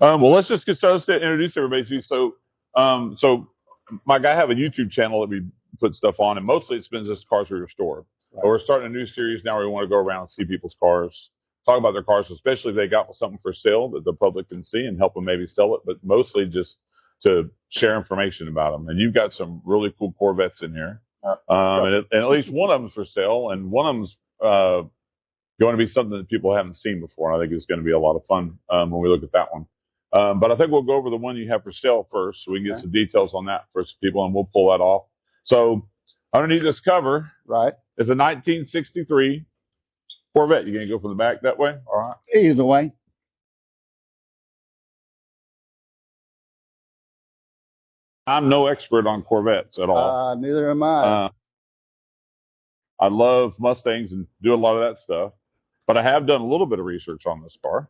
Well, let's just get started to introduce everybody to you. So my guy have a YouTube channel that we put stuff on, and mostly it's been just cars we restore. Right. But we're starting a new series now where we want to go around and see people's cars, talk about their cars, especially if they got something for sale that the public can see and help them maybe sell it, but mostly just to share information about them. And you've got some really cool Corvettes in here. And at least one of them's for sale, and one of them's going to be something that people haven't seen before. And I think it's going to be a lot of fun when we look at that one. But I think we'll go over the one you have for sale first, so we can get some details on that for some people, and we'll pull that off. So underneath this cover, right, is a 1963 Corvette. You going to go from the back that way? All right. Either way. I'm no expert on Corvettes at all. Neither am I. I love Mustangs and do a lot of that stuff, but I have done a little bit of research on this car.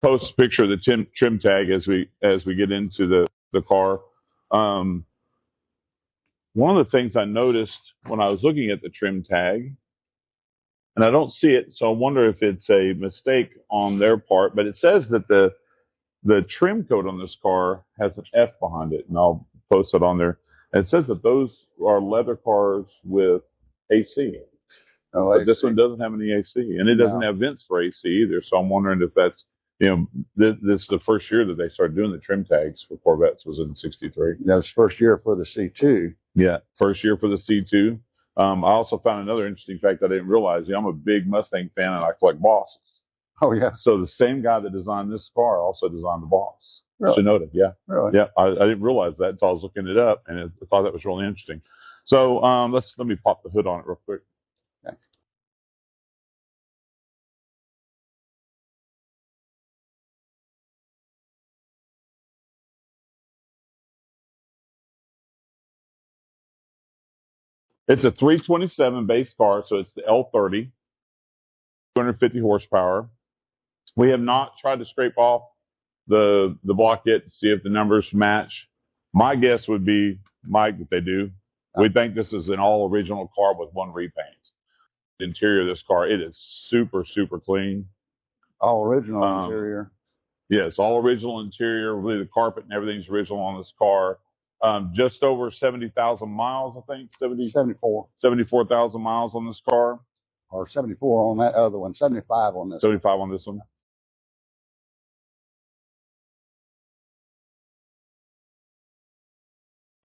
Post a picture of the trim tag as we get into the car. One of the things I noticed when I was looking at the trim tag, and I don't see it, so I wonder if it's a mistake on their part, but it says that the trim code on this car has an F behind it, and I'll post it on there. And it says that those are leather cars with AC. But this one doesn't have any AC, and it doesn't have vents for AC either. So I'm wondering if that's, this is the first year that they started doing the trim tags for Corvettes was in '63. That was first year for the C2. Yeah, first year for the C2. I also found another interesting fact that I didn't realize. I'm a big Mustang fan, and I collect bosses. Oh, yeah. So the same guy that designed this car also designed the boss. Really? Shinoda, yeah. Really? Yeah, I didn't realize that until I was looking it up, and I thought that was really interesting. So let me pop the hood on it real quick. Okay. It's a 327 base car, so it's the L30, 250 horsepower. We have not tried to scrape off the block yet to see if the numbers match. My guess would be, Mike, that they do. We think this is an all original car with one repaint. The interior of this car, it is super, super clean. All original interior. Yes, all original interior. Really, the carpet and everything's original on this car. Just over 70,000 miles, I think. 74. 74,000 miles on this car. Or 74 on that other one. 75 on this 75 on this one.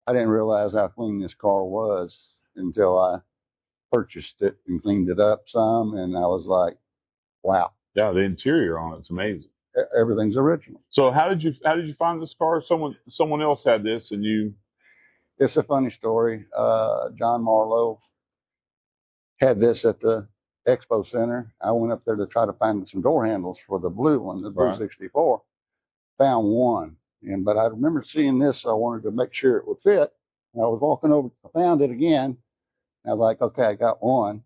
I didn't realize how clean this car was until I purchased it and cleaned it up some, and I was like, wow. Yeah, the interior on it's amazing. Everything's original. So how did you find this car? Someone else had this, and you. It's a funny story. John Marlowe had this at the Expo Center. I went up there to try to find some door handles for the blue one, the blue 64. Found one, but I remember seeing this, so I wanted to make sure it would fit. And I was walking over, I found it again. I was like, okay, I got one.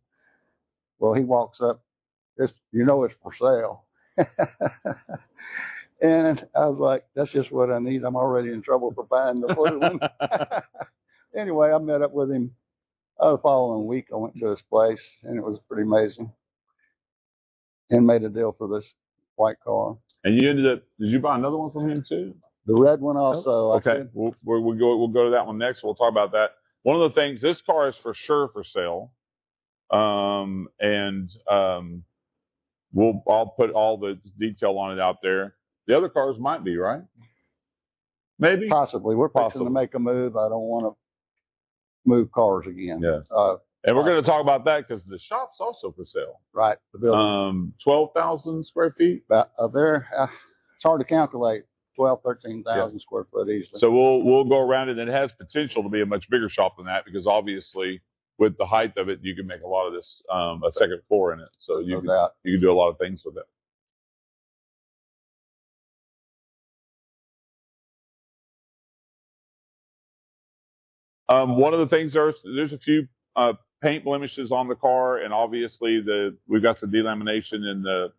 Well, he walks up. It's for sale. And I was like, that's just what I need. I'm already in trouble for buying the blue one. Anyway, I met up with him the following week. I went to his place, and it was pretty amazing. And made a deal for this white car. And you did you buy another one from him too? The red one also. Okay, we'll go to that one next. We'll talk about that. One of the things, this car is for sure for sale. I'll put all the detail on it out there. The other cars might be, right? Maybe. Possibly. We're fixing to make a move. I don't want to move cars again. Yes. And we're going to talk about that because the shop's also for sale. Right. The building. 12,000 square feet. There, it's hard to calculate. 13,000 square foot easily. So we'll go around it, and it has potential to be a much bigger shop than that because obviously with the height of it, you can make a lot of this a second floor in it. So you can do a lot of things with it. One of the things there's a few paint blemishes on the car, and obviously we've got some delamination in the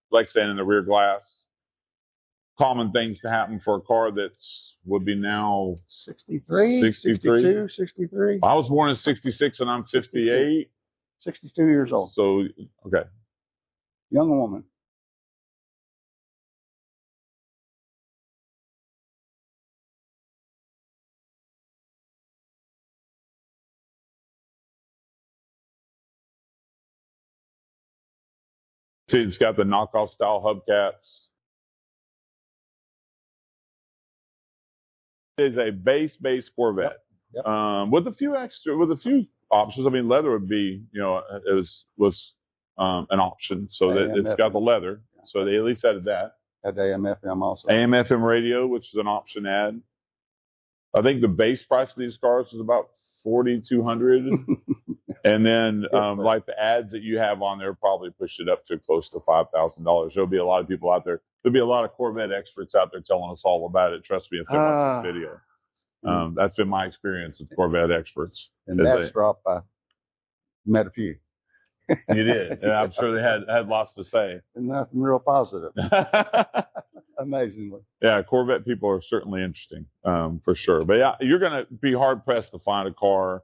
like saying in the rear glass. Common things to happen for a car would be now 63, 62, 63. I was born in '66 and I'm 58. 62 years old. So, okay. Young woman. See, it's got the knockoff style hubcaps. It is a base Corvette. Yep. With a few options. I mean, leather would be, was an option. So that it's got the leather. So they at least added that. Had AM/FM also. AM/FM radio, which is an option add. I think the base price of these cars is about $4,200, and then like the ads that you have on there probably push it up to close to $5,000. There'll be a lot of people out there. There'll be a lot of Corvette experts out there telling us all about it. Trust me if they watch this video. That's been my experience with Corvette experts. And that's dropped. I met a few. You did, and I'm sure they had lots to say. And nothing real positive. Amazingly. Yeah, Corvette people are certainly interesting, for sure. But yeah, you're going to be hard pressed to find a car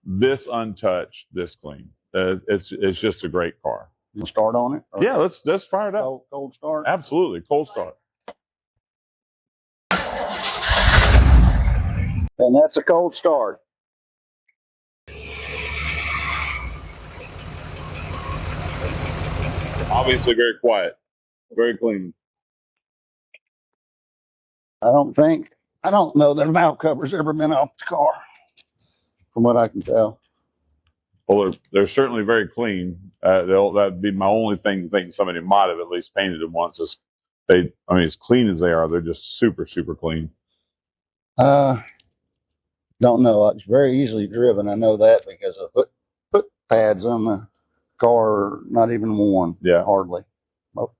this untouched, this clean. It's just a great car. You start on it? Yeah, let's fire it up. Cold start. Absolutely, cold start. And that's a cold start. Obviously very quiet, very clean. I don't know that the valve cover's ever been off the car, from what I can tell. Well, they're certainly very clean. That'd be my only thing. Think somebody might have at least painted them once. As clean as they are, they're just super, super clean. Don't know. It's very easily driven. I know that because of foot pads on the car, not even worn. Yeah, hardly. Well,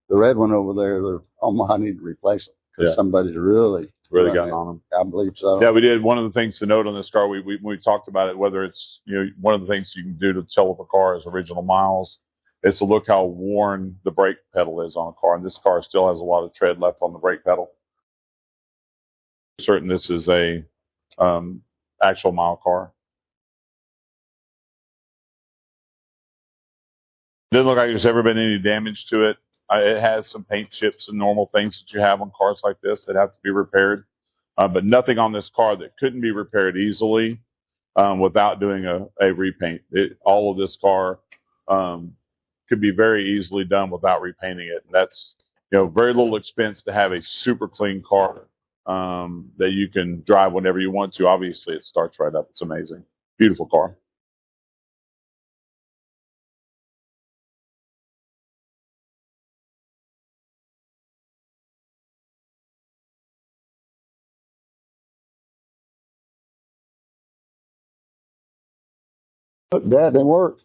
the red one over there, I need to replace it because somebody's really gotten on them. I believe so. Yeah, we did. One of the things to note on this car, we talked about it, whether it's, one of the things you can do to tell if a car is original miles is to look how worn the brake pedal is on a car. And this car still has a lot of tread left on the brake pedal. Certain this is a actual mile car. Didn't look like there's ever been any damage to it. It has some paint chips and normal things that you have on cars like this that have to be repaired, but nothing on this car that couldn't be repaired easily without doing a repaint. All of this car could be very easily done without repainting it. And that's very little expense to have a super clean car that you can drive whenever you want to. Obviously, it starts right up. It's amazing. Beautiful car. That didn't work.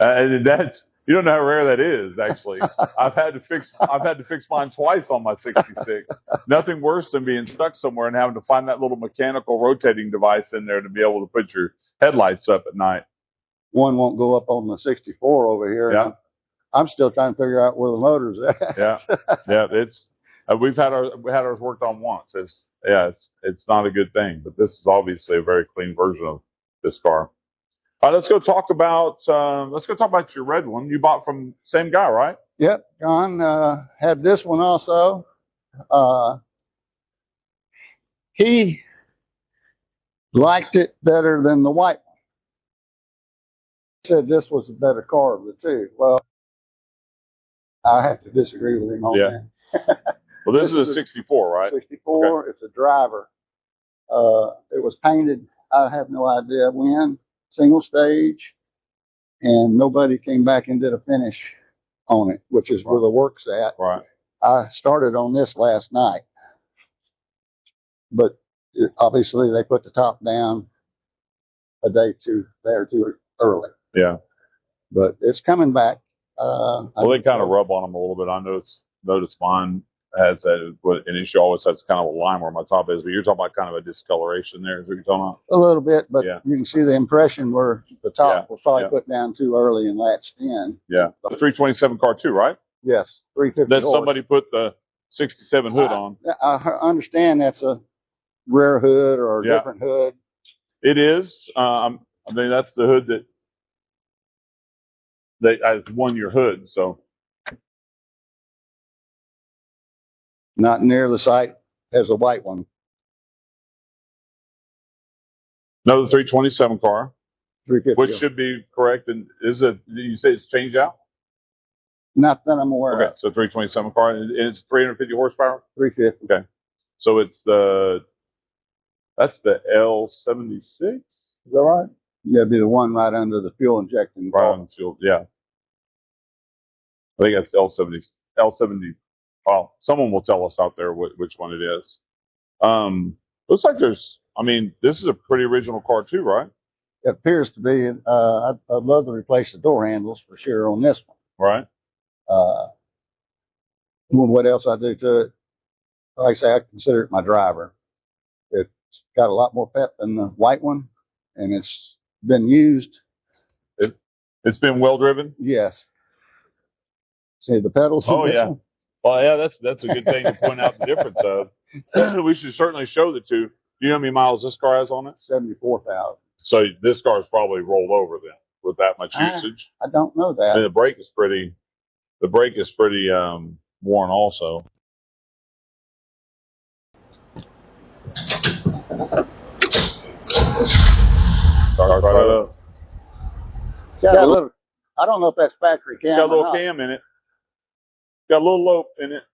And that's, you don't know how rare that is, actually. I've had to fix mine twice on my 66. Nothing worse than being stuck somewhere and having to find that little mechanical rotating device in there to be able to put your headlights up at night. One won't go up on the 64 over here. Yeah. I'm still trying to figure out where the motor's at. Yeah. It's we had ours worked on once. It's not a good thing, but this is obviously a very clean version of this car. All right, let's go talk about your red one you bought from same guy, right? Yep, John had this one also. He liked it better than the white one. Said this was a better car of the two. Well, I have to disagree with him on that. Well, this is a 64, right? 64. Okay. It's a driver. It was painted, I have no idea when, single stage, and nobody came back and did a finish on it, which is where the work's at. Right. I started on this last night, but obviously they put the top down a day or two early. Yeah. But it's coming back. Well, they kind of rub on them a little bit. I noticed mine has an issue always has kind of a line where my top is, but you're talking about kind of a discoloration there, is what you're talking about? A little bit, but you can see the impression where the top was probably put down too early and latched in. Yeah. The 327 car too, right? Yes. 350. That somebody put the 67 hood on. I understand that's a rare hood or a different hood. It is. I mean, that's the hood that has won your hood. So Not near the site as a white one. no, the 327 car, 350. which should be correct. And is it? You say it's changed out? Not that I'm aware Okay, of. so 327 car, and it's 350 horsepower. 350. Okay, so that's the L76. Is that right? Yeah, it'd be the one right under the fuel injecting. Right on the field, yeah. I think that's L70. Well, someone will tell us out there which one it is. Looks like this is a pretty original car too, right? It appears to be. I'd love to replace the door handles for sure on this one. Right. What else I do to it? Like I say, I consider it my driver. It's got a lot more pep than the white one, and it's been used. It's been well driven. Yes. See the pedals? Oh yeah. Well, yeah, that's a good thing to point out the difference of. We should certainly show the two. Do you know how many miles this car has on it? 74,000. So this car's probably rolled over then with that much usage. I don't know that. I mean, the brake is pretty worn also. Start right up. Got a little. I don't know if that's factory cam. Got a little cam in it. Got a little lope in it.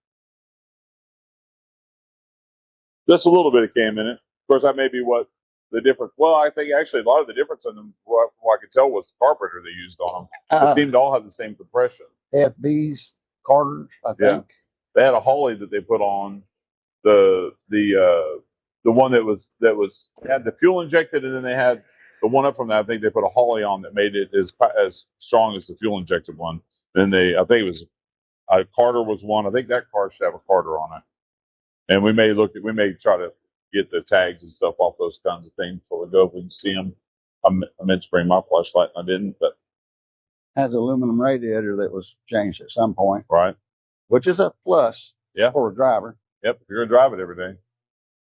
Just a little bit of cam in it. Of course, that may be what the difference. Well, I think actually a lot of the difference in them, what I could tell, was the carburetor they used on them. They seemed to all have the same compression. FBs, Carters, I think. Yeah. They had a Holley that they put on the one that had the fuel injected, and then they had the one up from that. I think they put a Holley on that made it as strong as the fuel injected one. Then I think it was Carter was one. I think that car should have a Carter on it. And we may try to get the tags and stuff off those kinds of things before we go if we can see them. I meant to bring my flashlight and I didn't, but has an aluminum radiator that was changed at some point. Right. Which is a plus. Yeah. For a driver. Yep. You're gonna drive it every day.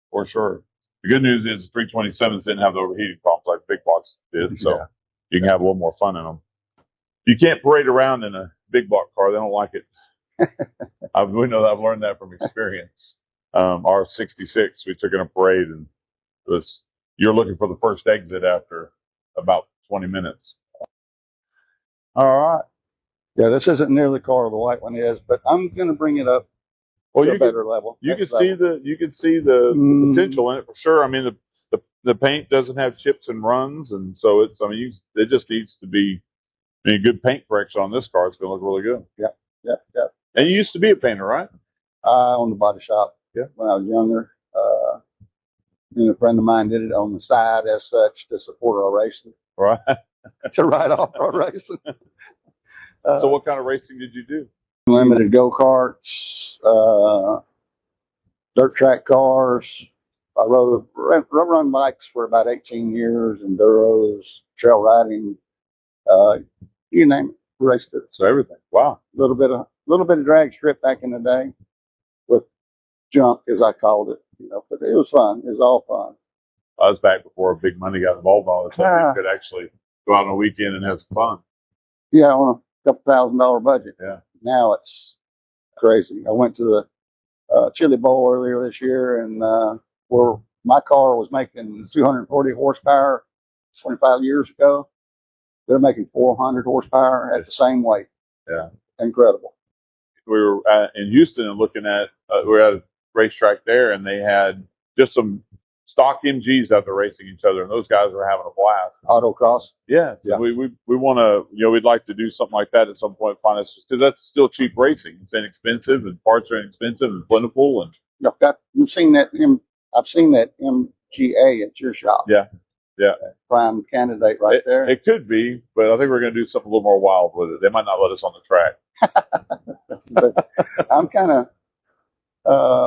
For sure. The good news is the 327s didn't have the overheating problems like big blocks did, so you can have a little more fun in them. You can't parade around in a big block car; they don't like it. We know that. I've learned that from experience. Our 66, we took in a parade, and you're looking for the first exit after about 20 minutes. All right. Yeah, this isn't near the car the white one is, but I'm going to bring it up to a better level. You can see the potential in it for sure. I mean, the paint doesn't have chips and runs, and so it just needs to be. I mean, good paint correction on this car. It's going to look really good. Yep. And you used to be a painter, right? I owned a body shop. Yeah. When I was younger, and a friend of mine did it on the side as such to support our racing. Right. To ride off our racing. So what kind of racing did you do? Limited go-karts, dirt track cars. I run bikes for about 18 years, enduros, trail riding, you name it, raced it. So everything. Wow. A little bit of drag strip back in the day with junk, as I called it. But it was fun. It was all fun. I was back before big money got involved in all this. You could actually go out on a weekend and have some fun. Yeah, on a couple $1,000 budget. Yeah. Now it's crazy. I went to the Chili Bowl earlier this year, and where my car was making 240 horsepower 25 years ago, they're making 400 horsepower at the same weight. Yeah. Incredible. We were in Houston and looking at, we were at a racetrack there, and they had just some stock MGs out there racing each other, and those guys were having a blast. Autocross. Yeah. So we want to, we'd like to do something like that at some point. Find us, because that's still cheap racing. It's inexpensive, and parts are inexpensive and plentiful. And you've seen that. I've seen that MGA at your shop. Yeah. Prime candidate right there. It could be, but I think we're going to do something a little more wild with it. They might not let us on the track. I'm kind of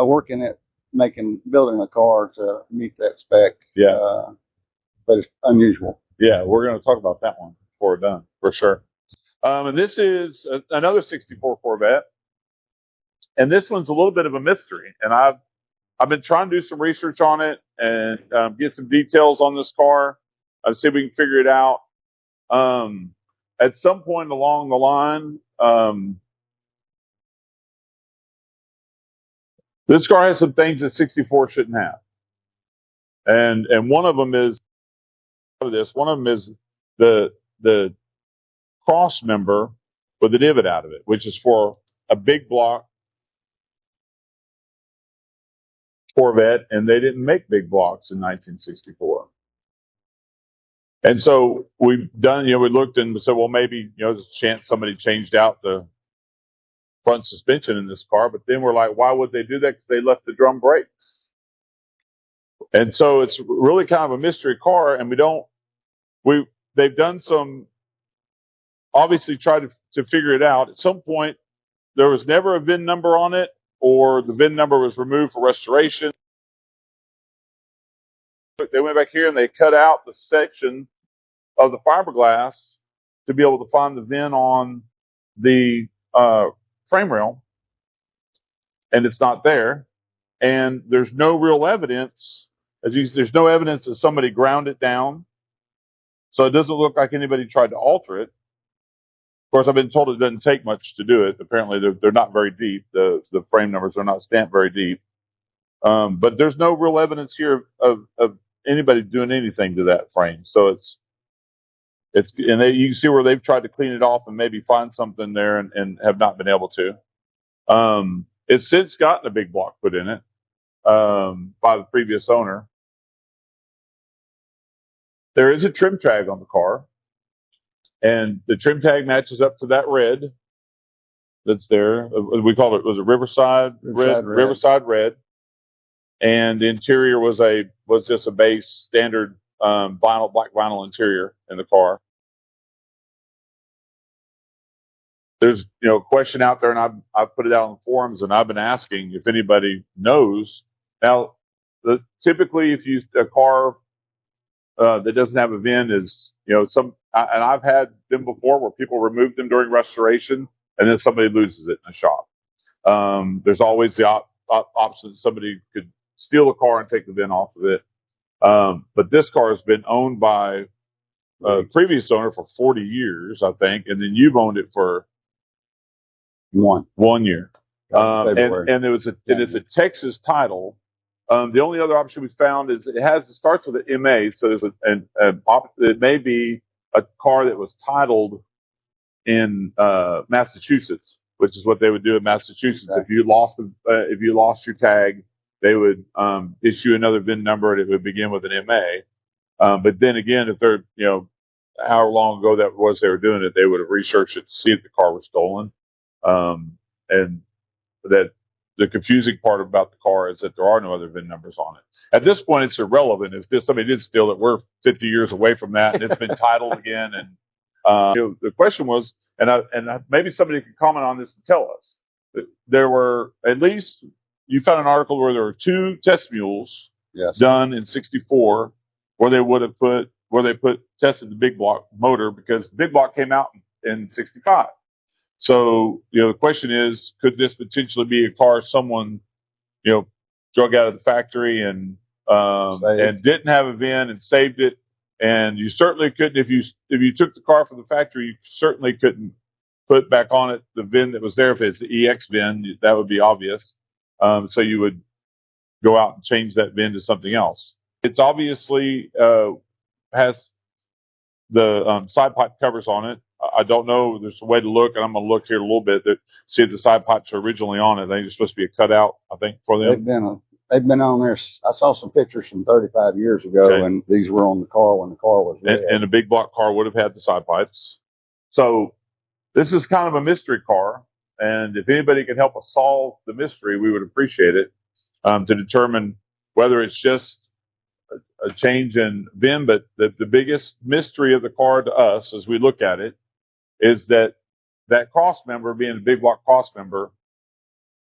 working at building a car to meet that spec. Yeah. But it's unusual. Yeah, we're going to talk about that one before we're done, for sure. And this is another 64 Corvette. And this one's a little bit of a mystery. And I've been trying to do some research on it and get some details on this car. see if we can figure it out. At some point along the line, this car has some things that 64 shouldn't have. And one of them is the cross member with the divot out of it, which is for a big block Corvette, and they didn't make big blocks in 1964. And so we've done, we looked and said, well, maybe, there's a chance somebody changed out the front suspension in this car. But then we're like, why would they do that? Because they left the drum brakes. And so it's really kind of a mystery car, and they've done some, obviously tried to figure it out. At some point, there was never a VIN number on it, or the VIN number was removed for restoration. They went back here and they cut out the section of the fiberglass to be able to find the VIN on the frame rail, and it's not there. And there's no real evidence. There's no evidence that somebody ground it down, so it doesn't look like anybody tried to alter it. Of course, I've been told it doesn't take much to do it. Apparently, they're not very deep. The frame numbers are not stamped very deep. But there's no real evidence here of anybody doing anything to that frame. So you can see where they've tried to clean it off and maybe find something there and have not been able to. It's since gotten a big block put in it by the previous owner. There is a trim tag on the car, and the trim tag matches up to that red that's there. We called it, was it Riverside Red? Riverside Red. And the interior was just a base standard black vinyl interior in the car. There's a question out there, and I've put it out on the forums, and I've been asking if anybody knows. Now, typically, if a car that doesn't have a VIN is and I've had them before where people removed them during restoration, and then somebody loses it in the shop. There's always the option that somebody could steal a car and take the VIN off of it. But this car has been owned by a previous owner for 40 years, I think, and then you've owned it for one year. And it's a Texas title. The only other option we found is it starts with an MA, so it may be a car that was titled in Massachusetts, which is what they would do in Massachusetts. Okay. If you lost your tag, they would issue another VIN number, and it would begin with an MA. But then again, if they're however long ago that was they were doing it, they would have researched it to see if the car was stolen. And that the confusing part about the car is that there are no other VIN numbers on it. At this point, it's irrelevant. If somebody did steal it, we're 50 years away from that, and it's been titled again. And the question was, and maybe somebody could comment on this and tell us. There were at least, you found an article where there were 2 test mules done in '64 where they tested the big block motor, because the big block came out in '65. So, the question is, could this potentially be a car someone, drug out of the factory and didn't have a VIN and saved it? And you certainly couldn't, if you took the car from the factory, you certainly couldn't put back on it the VIN that was there. If it's the EX VIN, that would be obvious. So you would go out and change that VIN to something else. It's obviously has the side pipe covers on it. I don't know. There's a way to look, and I'm going to look here a little bit to see if the side pipes are originally on it. I think there's supposed to be a cutout, I think, for them. They've been on there. I saw some pictures from 35 years ago, okay, and these were on the car when the car was red. And a big block car would have had the side pipes. So this is kind of a mystery car, and if anybody can help us solve the mystery, we would appreciate it, to determine whether it's just a change in VIN. But the biggest mystery of the car to us, as we look at it, is that cross member being a big block cross member.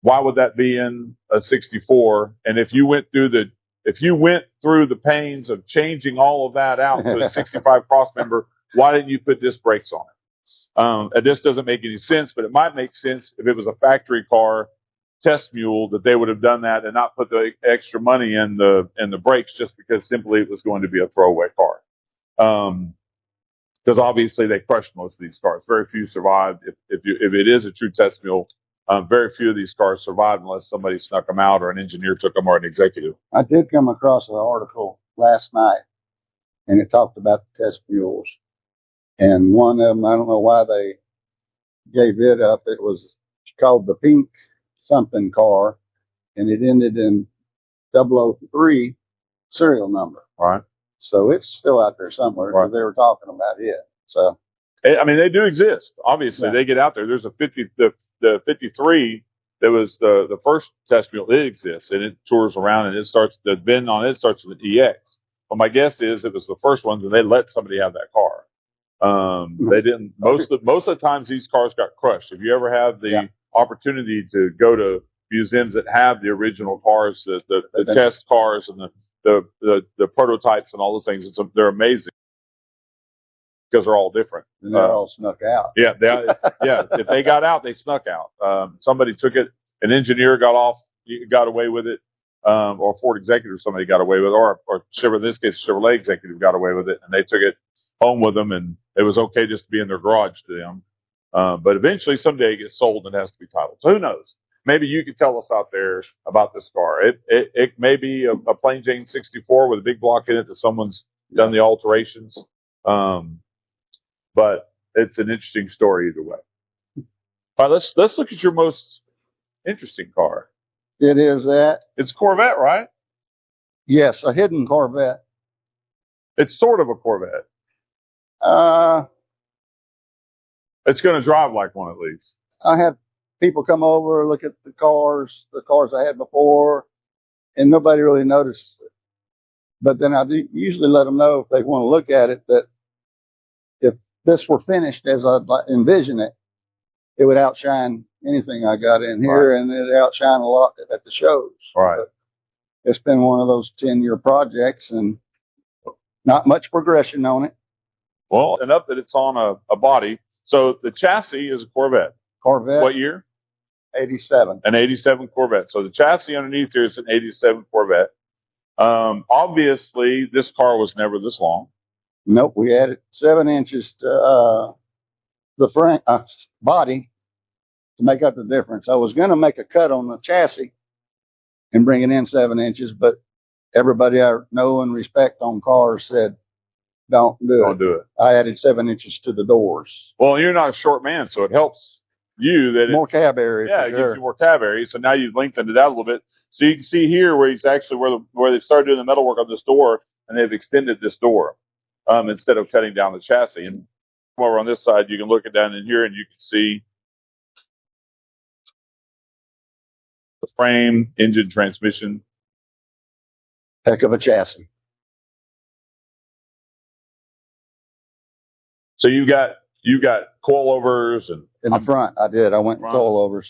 Why would that be in a 64? And if you went through the pains of changing all of that out to a 65 cross member, why didn't you put disc brakes on it? And this doesn't make any sense, but it might make sense if it was a factory car test mule, that they would have done that and not put the extra money in the brakes, just because simply it was going to be a throwaway car. Because obviously they crushed most of these cars. Very few survived. If it is a true test mule, very few of these cars survived unless somebody snuck them out or an engineer took them or an executive. I did come across an article last night, and it talked about the test mules. And one of them, I don't know why they gave it up. It was called the Pink something car, and it ended in 003 serial number. Right. So it's still out there somewhere. Right. They were talking about it. So, I mean, they do exist. Obviously, they get out there. There's a 50, the 53 that was the first test mule. It exists, and it tours around, and it starts. The VIN on it starts with an EX. But my guess is it was the first ones, and they let somebody have that car. They didn't. Most of the times, these cars got crushed. If you ever have the opportunity to go to museums that have the original cars, the test cars, and the prototypes and all those things, they're amazing because they're all different. And they're all snuck out. Yeah, if they got out, they snuck out. Somebody took it. An engineer got away with it, or a Ford executive, somebody got away with it, or in this case, a Chevrolet executive got away with it, and they took it home with them, and it was okay just to be in their garage to them. But eventually, someday it gets sold and it has to be titled. So who knows? Maybe you could tell us out there about this car. It may be a plain Jane 64 with a big block in it that someone's done the alterations. But it's an interesting story either way. All right, let's look at your most interesting car. It is that. It's a Corvette, right? Yes, a hidden Corvette. It's sort of a Corvette. It's going to drive like one at least. I have people come over, look at the cars I had before, and nobody really noticed it. But then I do usually let them know if they want to look at it that if this were finished as I envision it, it would outshine anything I got in here, and it outshine a lot at the shows. Right. But it's been one of those 10-year projects, and not much progression on it. Well, enough that it's on a body. So the chassis is a Corvette. Corvette. What year? 87. An 87 Corvette. So the chassis underneath here is an 87 Corvette. Obviously, this car was never this long. Nope. We added 7 inches to the front body to make up the difference. I was going to make a cut on the chassis and bring it in 7 inches, but everybody I know and respect on cars said, don't do it. I added 7 inches to the doors. Well, you're not a short man, so it helps you that more cab area. Yeah, it gives you more cab area. So now you've lengthened it out a little bit. So you can see here where he's actually where they started doing the metal work on this door, and they've extended this door instead of cutting down the chassis. And over on this side, you can look it down in here, and you can see the frame, engine, transmission. Heck of a chassis. So you got coilovers and in the front. I did. I went coilovers.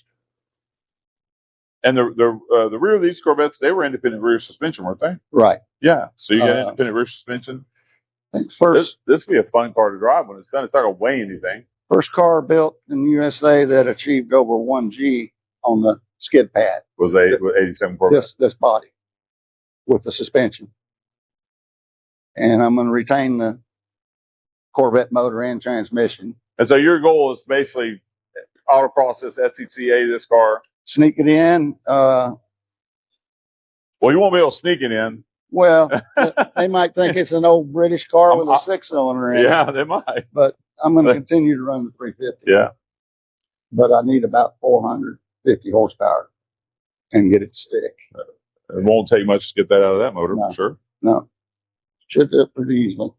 And the rear of these Corvettes, they were independent rear suspension, weren't they? Right. Yeah. So you got independent rear suspension. Thanks. First, this will be a fun car to drive when it's done. It's not gonna weigh anything. First car built in the USA that achieved over 1G on the skid pad was 87 Corvette. This body with the suspension, and I'm going to retain the Corvette motor and transmission. And so your goal is basically autocross this, SCCA this car. Sneak it in. Well, you won't be able to sneak it in. Well, they might think it's an old British car with a 6-cylinder in it. Yeah, they might. But I'm going to continue to run the 350. Yeah. But I need about 450 horsepower and get it to stick. It won't take much to get that out of that motor, for sure. No. Should do it pretty easily.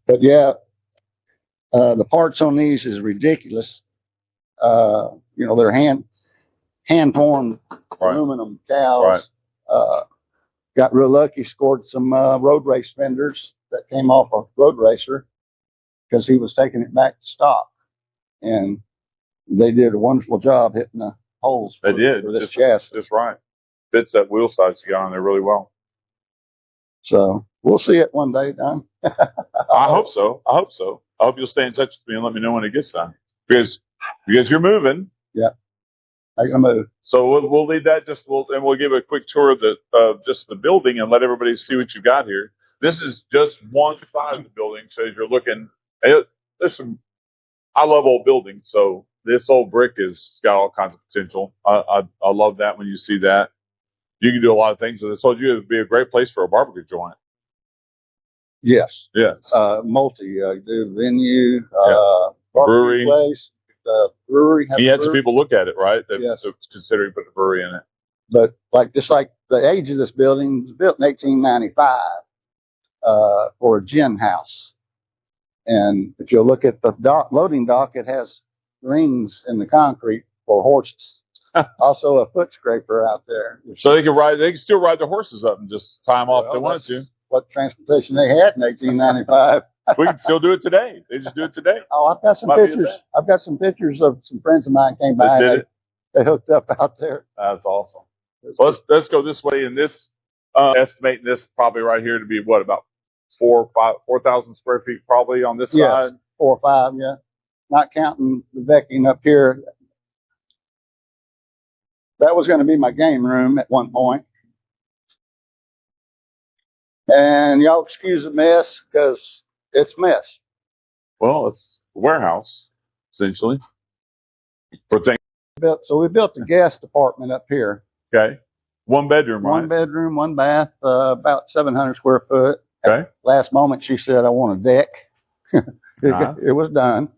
But yeah, the parts on these is ridiculous. They're hand formed aluminum cows. Right. Got real lucky, scored some road race fenders that came off a road racer because he was taking it back to stock. And they did a wonderful job hitting the holes for this chassis. Just right. Fits that wheel size you got on there really well. So we'll see it one day, Don. I hope so. I hope you'll stay in touch with me and let me know when it gets done. Because you're moving. Yeah. I'm gonna move. So we'll leave that we'll give a quick tour of just the building and let everybody see what you got here. this is just one side of the building. So as you're looking, there's some. I love old buildings, so this old brick has got all kinds of potential. I love that when you see that. You can do a lot of things with it. I told you it would be a great place for a barbecue joint. Yes. Yes. Do venue, brewery place, brewery. You had some people look at it, right? Yes. Considering putting a brewery in it. But just like the age of this building, it was built in 1895 for a gin house. And if you look at the loading dock, it has rings in the concrete for horses. Also a foot scraper out there. So they can still ride their horses up and just tie them off if they wanted to. What transportation they had in 1895. We can still do it today. They just do it today. Oh, I've got some pictures. I've got some pictures of some friends of mine came by. They hooked up out there. That's awesome. Well, let's go this way. And this, estimating this probably right here to be what, about 4,000 square feet probably on this side? 4 or 5, yeah. Not counting the decking up here. That was going to be my game room at one point. And y'all excuse the mess because it's a mess. Well, it's a warehouse, essentially. So we built the guest apartment up here. Okay. One bedroom, right? One bedroom, one bath, about 700 square foot. Okay. Last moment, she said, I want a deck. It was done.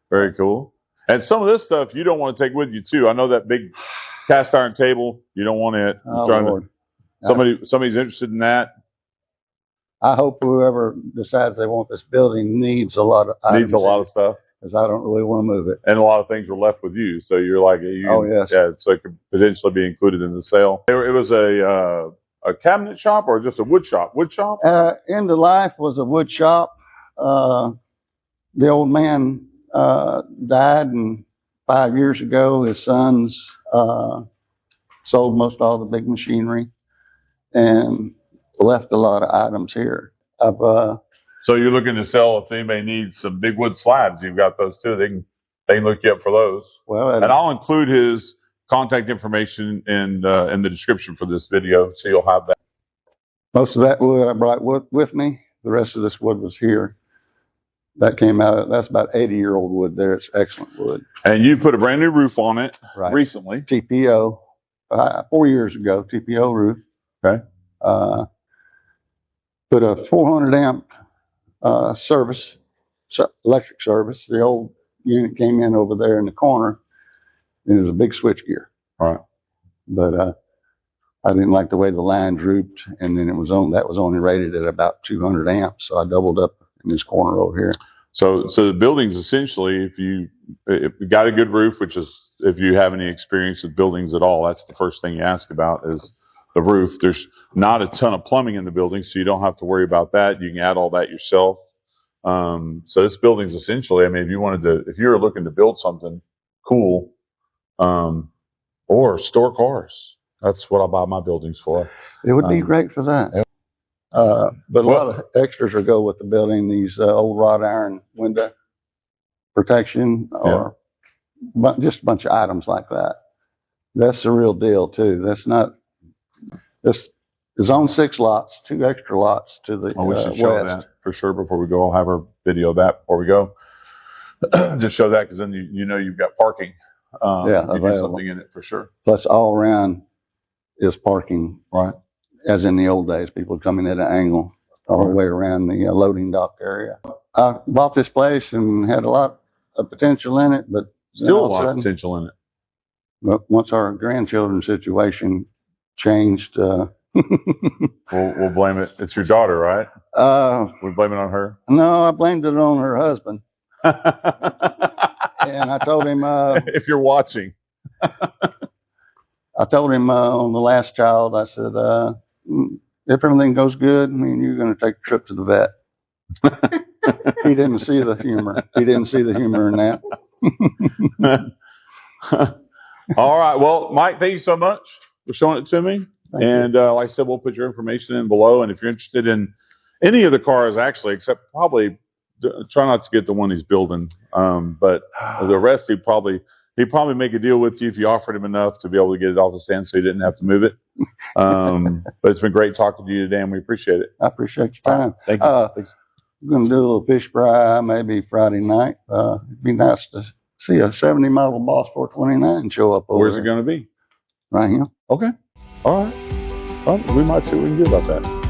Very cool. And some of this stuff you don't want to take with you, too. I know that big cast iron table, you don't want it. Oh, Lord. Somebody's interested in that. I hope whoever decides they want this building needs a lot of items. Needs a lot of stuff. Because I don't really want to move it. And a lot of things were left with you. So you're like, oh, yes. Yeah, so it could potentially be included in the sale. It was a cabinet shop or just a wood shop? Wood shop? End of life was a wood shop. The old man died, and 5 years ago, his sons sold most all the big machinery and left a lot of items here. So you're looking to sell if anybody needs some big wood slabs. You've got those too. They can look you up for those. Well, and I'll include his contact information in the description for this video, so you'll have that. Most of that wood I brought with me. The rest of this wood was here. That came out. That's about 80-year-old wood there. It's excellent wood. And you put a brand new roof on it recently. TPO, 4 years ago. TPO roof. Okay. Put a 400 amp electric service. The old unit came in over there in the corner, and it was a big switchgear. All right. But I didn't like the way the line drooped, and then that was only rated at about 200 amps, so I doubled up in this corner over here. So the building's essentially, if you got a good roof, which is if you have any experience with buildings at all, that's the first thing you ask about is the roof. There's not a ton of plumbing in the building, so you don't have to worry about that. You can add all that yourself. So this building's essentially, I mean, if you were looking to build something cool, or store cars, that's what I buy my buildings for. It would be great for that. But a lot of extras will go with the building. These old wrought iron window protection, or just a bunch of items like that. That's the real deal too. That's not. This is on 6 lots, 2 extra lots to the we should show west. that for sure before we go. I'll have our video of that before we go. Just show that because then you know you've got parking. Available. Something in it for sure. Plus, all around is parking. Right. As in the old days, people coming at an angle all the way around the loading dock area. I bought this place and had a lot of potential in it, but still a lot of potential in it. But once our grandchildren's situation changed, we'll blame it. It's your daughter, right? We blame it on her. No, I blamed it on her husband. And I told him, if you're watching, I told him on the last child, I said, if everything goes good, I mean, you're going to take a trip to the vet. He didn't see the humor. He didn't see the humor in that. All right. Well, Mike, thank you so much for showing it to me. Like I said, we'll put your information in below. And if you're interested in any of the cars, actually, except probably try not to get the one he's building. But the rest, he'd probably make a deal with you if you offered him enough to be able to get it off the stand so he didn't have to move it. But it's been great talking to you today, and we appreciate it. I appreciate your time. Thank you. Thanks. I'm going to do a little fish fry maybe Friday night. It'd be nice to see a 70 model Boss 429 show up over Where's it going to be? right here. Okay. All right. Well, we might see what we can do about that.